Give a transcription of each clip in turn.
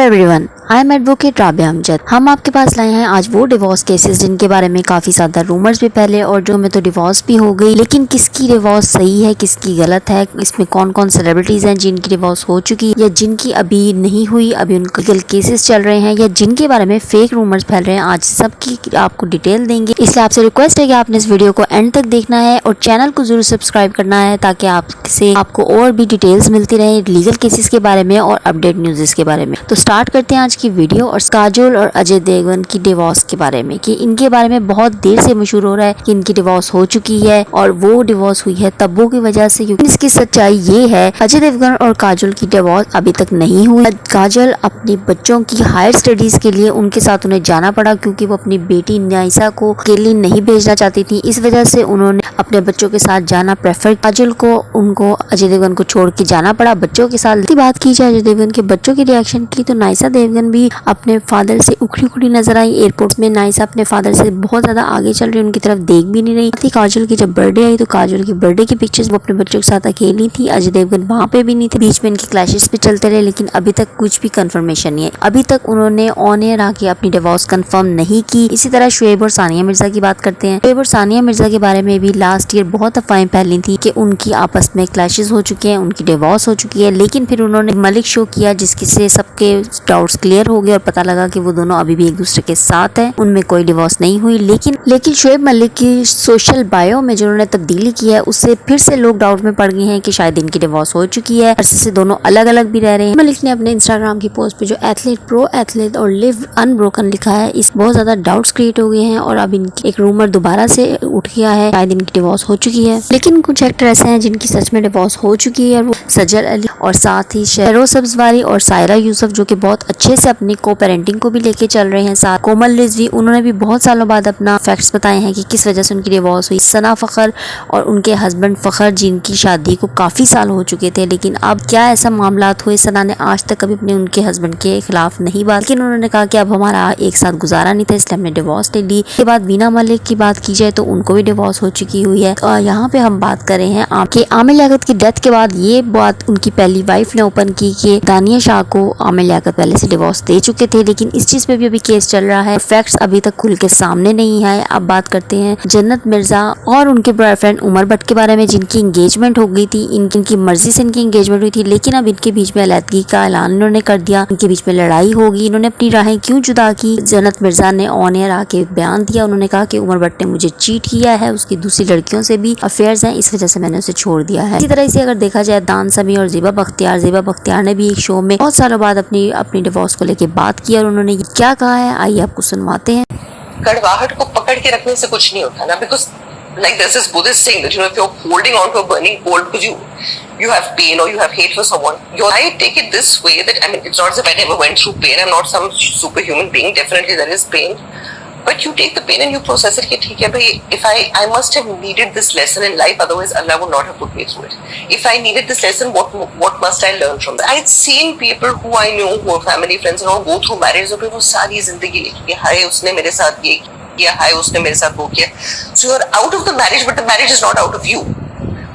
Hello everyone, I am advocate Rabia Amjad. हम आपके पास लाए हैं आज वो डिवोर्स केसेस जिनके बारे में काफी ज्यादा रूमर्स भी पहले और जो में तो डिवोर्स भी हो गई, लेकिन किसकी डिवोर्स सही है किसकी गलत है, इसमें कौन कौन सेलिब्रिटीज हैं जिनकी डिवोर्स हो चुकी या जिनकी अभी नहीं हुई, अभी उनके लीगल केसेस चल रहे हैं या जिनके बारे में फेक रूमर्स फैल रहे हैं, आज सबकी आपको डिटेल देंगे। इसलिए आपसे रिक्वेस्ट है कि आपने इस वीडियो को एंड तक देखना है और चैनल को जरूर सब्सक्राइब करना है ताकि आपसे आपको और भी डिटेल्स मिलती रहे लीगल केसेस के बारे में और अपडेट न्यूज़ के बारे में। तो स्टार्ट करते हैं आज की वीडियो और काजोल और अजय देवगन की डिवोर्स के बारे में कि इनके बारे में बहुत देर से मशहूर हो रहा है कि इनकी डिवोर्स हो चुकी है और वो डिवोर्स हुई है तब्बू की वजह से। क्योंकि इसकी सच्चाई ये है, अजय देवगन और काजोल की डिवोर्स अभी तक नहीं हुई। काजोल अपनी बच्चों की हायर स्टडीज के लिए उनके साथ उन्हें जाना पड़ा क्योंकि वो अपनी बेटी नाइसा को अकेली नहीं भेजना चाहती थी। इस वजह से उन्होंने अपने बच्चों के साथ जाना प्रेफर। काजोल को उनको अजय देवगन को छोड़ के जाना पड़ा बच्चों के साथ। की बात की जाए अजय देवगन के बच्चों की रिएक्शन की तो नाइसा देवगन भी अपने फादर से उखड़ी उखड़ी नजर आई एयरपोर्ट में। नाइसा अपने फादर से बहुत ज्यादा आगे चल रही, उनकी तरफ देख भी नहीं रही थी। काजोल की जब बर्थडे आई तो काजोल की बर्थडे की पिक्चर्स वो अपने बच्चों के साथ अकेली थी, अजय देवगन वहाँ पे भी नहीं थे। बीच में इनके क्लैशेस भी चलते रहे लेकिन अभी तक कुछ भी कंफर्मेशन नहीं है। अभी तक उन्होंने ऑन एयर आके अपनी डिवोर्स कंफर्म नहीं की। इसी तरह शुएब और सानिया मिर्जा की बात करते हैं। शुएब और सानिया मिर्जा के बारे में भी लास्ट ईयर बहुत अफवाहें फैली थी कि उनकी आपस में क्लैशेस हो चुके हैं, उनकी डिवोर्स हो चुकी है, लेकिन फिर उन्होंने मलिक शो किया जिसकी से सबके डाउट्स क्लियर हो गए और पता लगा कि वो दोनों अभी भी एक दूसरे के साथ हैं, उनमें कोई डिवोर्स नहीं हुई। लेकिन शुएब मलिक की सोशल बायो में जो उन्होंने तब्दीली की है उससे फिर से लोग डाउट में पड़ गए हैं कि शायद इनकी डिवोर्स हो चुकी है। अरसे से दोनों अलग अलग भी रह रहे हैं। मलिक ने अपने इंस्टाग्राम की पोस्ट पे जो एथलीट, प्रो एथलीट और लिव अनब्रोकन लिखा है, इस बहुत ज्यादा डाउट्स क्रिएट हो गए हैं और अब इनकी एक रूमर दोबारा से उठ गया है शायद इनकी डिवोर्स हो चुकी है। लेकिन कुछ एक्टर ऐसे हैं जिनकी सच में डिवोर्स हो चुकी है, वो सजल अली और साथ ही शेरोज सब्जवारी और सायरा यूसुफ जो कि बहुत अच्छे से अपनी को पेरेंटिंग को भी लेके चल रहे हैं। साथ कोमल रिजवी, उन्होंने भी बहुत सालों बाद अपना फैक्ट्स बताए हैं कि किस वजह से उनकी डिवोर्स हुई। सना फखर और उनके हस्बैंड फखर जिनकी शादी को काफी साल हो चुके थे, लेकिन अब क्या ऐसा मामला हुए, सना ने आज तक कभी अपने उनके हस्बैंड के खिलाफ नहीं बात, लेकिन उन्होंने कहा कि अब हमारा एक साथ गुजारा नहीं था इसलिए हमने डिवोर्स ले ली। इसके बाद वीना मलिक की बात की जाए तो उनको भी डिवोर्स हो चुकी हुई है। यहाँ पे हम बात कर रहे हैं आपके आमिर लियाकत की डेथ के बाद। ये बात उनकी पहली वाइफ ने ओपन की कि दानिया शाह को आमिर लियाकत पहले से डिवोर्स दे चुके थे, लेकिन इस चीज पे भी अभी केस चल रहा है, फैक्ट्स अभी तक खुल के सामने नहीं है। अब बात करते हैं जन्नत मिर्जा और उनके बॉयफ्रेंड उमर भट्ट के बारे में जिनकी एंगेजमेंट हो गई थी। इनकी मर्जी से इनकी एंगेजमेंट हुई थी, लेकिन अब इनके बीच में अलहदगी का ऐलान इन्होंने कर दिया। इनके बीच में लड़ाई होगी, इन्होंने अपनी राहें क्यों जुदा की। जन्नत मिर्जा ने ऑन एयर आके बयान दिया, उन्होंने कहा कि उमर भट्ट ने मुझे चीट किया है, उसकी दूसरी लड़कियों से भी अफेयर्स हैं, इस वजह से मैंने उसे छोड़ दिया है। इसी तरह से अगर देखा जाए दान समी और ज़ेबा बख्तियार ने भी एक शो में बहुत सालों बाद अपनी डिवोर्स को लेकर बात की और उन्होंने क्या कहा है आइए आपको सुनवाते हैं। कड़वाहट को पकड़ के रखने से कुछ नहीं होता ना, because like there's this Buddhist saying that if you're holding on to a burning coal because you have pain or you have hate for someone, I take it this way that it's not as if I never went through pain. I'm not some superhuman being. Definitely there is pain, but you take the pain and you process it. ठीक है भाई, if I must have needed this lesson in life, otherwise Allah would not have put me through it. If I needed this lesson, what must I learn from that? I had seen people who I knew who were family friends and all go through marriage और फिर वो सारी जिंदगी लिखी है, हाय उसने मेरे साथ ये किया, हाय उसने मेरे साथ वो किया. So you're out of the marriage, but the marriage is not out of you.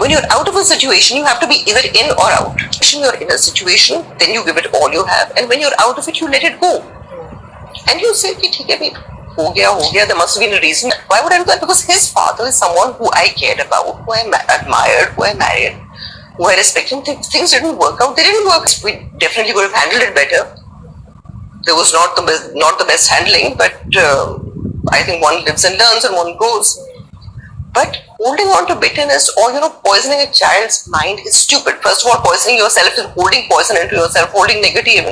When you're out of a situation, you have to be either in or out. When you're in a situation, then you give it all you have, and when you're out of it, you let it go. And you say कि ठीक है भाई, हो गया, there must have been a reason. Why would I do that? Because his father is someone who I cared about, who I admired, who I married, who I respected. Things didn't work out. They didn't work. We definitely could have handled it better. There was not the best handling, but I think one lives and learns and one grows. But holding on to bitterness or poisoning a child's mind is stupid. First of all, poisoning yourself is holding poison into yourself, holding negative.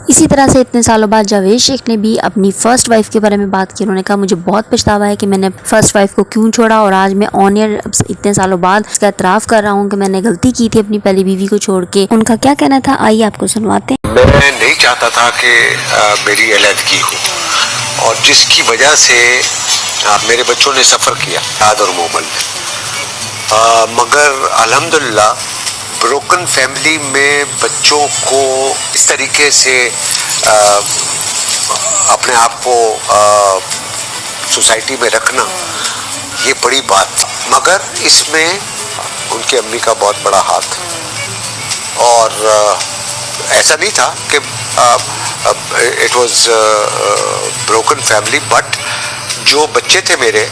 इसी तरह से इतने सालों बाद जावेद शेख ने भी अपनी first wife के बारे में बात की। उन्होंने कहा मुझे बहुत पछतावा है कि मैंने फर्स्ट वाइफ को क्यों छोड़ा और आज मैं ऑन एयर इतने सालों बाद इसका एतराफ़ कर रहा हूँ कि मैंने गलती की थी अपनी पहली बीवी को छोड़ के। उनका क्या कहना था आइए आपको सुनवाते हैं। मैं नहीं चाहता था कि मेरी अलहदगी हो और जिसकी वजह से मेरे बच्चों ने सफ़र किया, याद और मोमल ने, मगर अल्हम्दुलिल्लाह ब्रोकन फैमिली में बच्चों को इस तरीके से अपने आप को सोसाइटी में रखना ये बड़ी बात थी, मगर इसमें उनकी अम्मी का बहुत बड़ा हाथ। और ऐसा नहीं था कि it was broken family, but जो बच्चे थे मेरे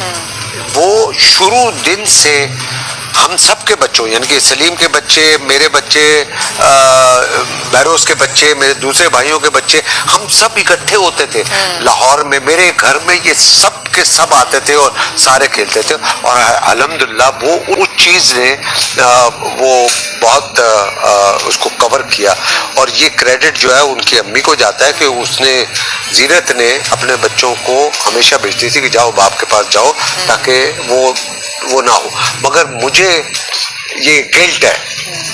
वो शुरू दिन से हम सब के बच्चों, यानी कि सलीम के बच्चे, मेरे बच्चे, बैरोस के बच्चे, मेरे दूसरे भाइयों के बच्चे, हम सब इकट्ठे होते थे लाहौर में। मेरे घर में ये सब के सब आते थे और सारे खेलते थे, और अल्हम्दुलिल्लाह वो उस चीज़ ने वो बहुत उसको कवर किया। और ये क्रेडिट जो है उनकी अम्मी को जाता है कि उसने, जीनत ने अपने बच्चों को हमेशा भेजती थी कि जाओ बाप के पास जाओ, ताकि वो ना हो। मगर मुझे ये गिल्ट है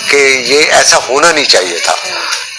कि ये ऐसा होना नहीं चाहिए था,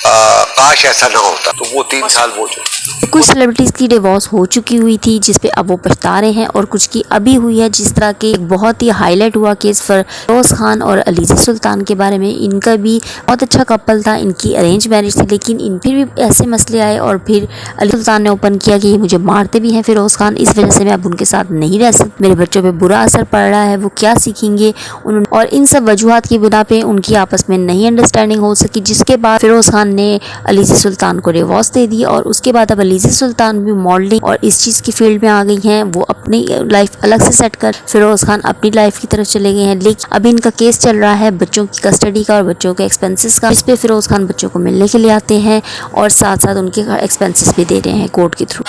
काश ऐसा ना होता। तो वो 3 साल वो जो कुछ सेलिब्रिटीज की डिवोर्स हो चुकी हुई थी जिस पे अब वो पछता रहे हैं, और कुछ की अभी हुई है। जिस तरह के एक बहुत ही हाईलाइट हुआ केस फिरोज खान और अलीज़ा सुल्तान के बारे में। इनका भी बहुत अच्छा कपल था, इनकी अरेंज मैरिज थी, लेकिन इन फिर भी ऐसे मसले आए और फिर अलीज़ा सुल्तान ने ओपन किया कि ये मुझे मारते भी हैं फिरोज खान, इस वजह से मैं अब उनके साथ नहीं रह सकती, मेरे बच्चों पर बुरा असर पड़ रहा है, वो क्या सीखेंगे उन्होंने। और इन सब वजूहात की बिना पे उनकी आपस में नहीं अंडरस्टैंडिंग हो सकी, जिसके बाद फिरोज खान ने अलीज़ा सुल्तान को डिवोर्स दे दी। और उसके बाद अब अलीज़ा सुल्तान भी मॉडलिंग और इस चीज़ की फील्ड में आ गई हैं। वो अपनी लाइफ अलग से सेट कर, फिरोज खान अपनी लाइफ की तरफ चले गए हैं। लेकिन अभी इनका केस चल रहा है बच्चों की कस्टडी का और बच्चों के एक्सपेंसेस का, इस पे फिरोज खान बच्चों को मिलने के लिए आते हैं और साथ साथ उनके एक्सपेंसेस भी दे रहे हैं कोर्ट के थ्रू।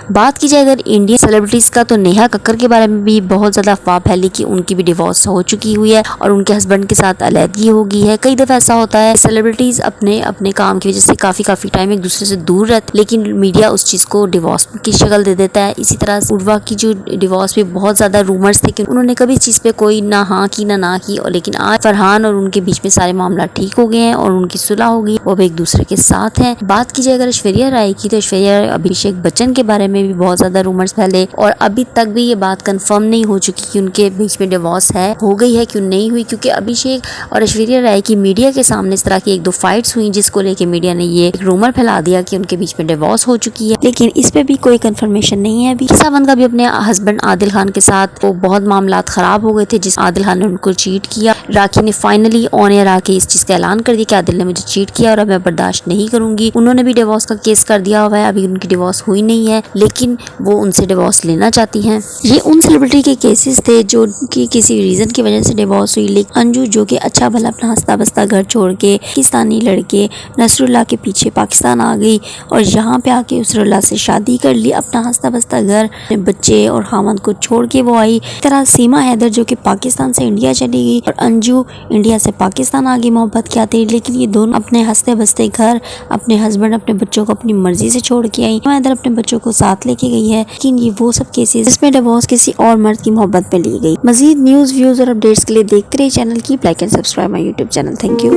बात की जाए अगर इंडियन सेलिब्रिटीज़ का, तो नेहा कक्कर के बारे में भी बहुत ज़्यादा अफवाह फैली कि उनकी भी डिवोर्स हो चुकी हुई है और उनके हस्बैंड के साथ अलहदगी हो गई है। कई दफ़ा ऐसा होता है सेलिब्रिटीज़ अपने अपने काम की वजह से काफ़ी टाइम एक दूसरे से दूर रहते, लेकिन मीडिया उस चीज़ को डिवोर्स की शक्ल दे देता है। इसी तरह उर्वा की जो डिवोर्स पे बहुत ज़्यादा रूमर्स थे कि उन्होंने कभी इस चीज़ पर कोई ना हाँ की ना की, और लेकिन आज फरहान और उनके बीच में सारे मामला ठीक हो गए हैं और उनकी सुलह हो गई, वो अब एक दूसरे के साथ हैं। बात की जाए अगर ऐश्वर्या राय की, तो ऐश्वर्या राय अभिषेक बच्चन के बारे में भी बहुत ज़्यादा रूमर्स फैले और अभी तक भी ये बात कंफर्म नहीं हो चुकी कि उनके बीच में डिवोर्स हो गई है क्यों नहीं हुई, क्योंकि अभिषेक और ऐश्वर्या राय की मीडिया के सामने इस तरह की 1-2 फाइट्स हुई, जिसको लेके मीडिया ने ये एक रूमर फैला दिया कि उनके बीच में डिवोर्स हो चुकी है, लेकिन इस पे भी कोई कंफर्मेशन नहीं है। अभी सावन का भी अपने हस्बैंड आदिल खान के साथ वो बहुत मामला खराब हो गए थे, जिस आदिल खान ने उनको चीट किया। राखी ने फाइनली ऑन एयर आके इस चीज का ऐलान कर दिया कि आदिल ने मुझे चीट किया और अब मैं बर्दाश्त नहीं करूंगी। उन्होंने भी डिवोर्स का केस कर दिया हुआ है, अभी उनकी डिवोर्स हुई नहीं है, लेकिन वो उनसे डिवोर्स लेना चाहती हैं। ये उन सेलिब्रिटी के केसेस थे जो कि किसी रीजन की वजह से डिवोर्स हुई, लेकिन अंजू जो कि अच्छा भला अपना हंसता बसता घर छोड़ के पाकिस्तानी लड़के नसरुल्लाह के पीछे पाकिस्तान आ गई और यहाँ पे आके नसरुल्लाह से शादी कर ली, अपना हंसता बसता घर, बच्चे और खामद को छोड़ के वो आई। इस तरह सीमा हैदर जो कि पाकिस्तान से इंडिया चली गई और अंजू इंडिया से पाकिस्तान आ गई मोहब्बत के आते, लेकिन ये दोनों अपने हंसते बसते घर, अपने हस्बैंड, अपने बच्चों को अपनी मर्जी से छोड़ के आई। सीमा हैदर अपने बच्चों को साथ लेके गई है, लेकिन ये वो सब केसेस जिसमें डिवोर्स किसी और मर्द की मोहब्बत पे ली गई। मजीद न्यूज़, व्यूज और अपडेट्स के लिए देखते रहिए चैनल की like and subscribe my YouTube channel. Thank you.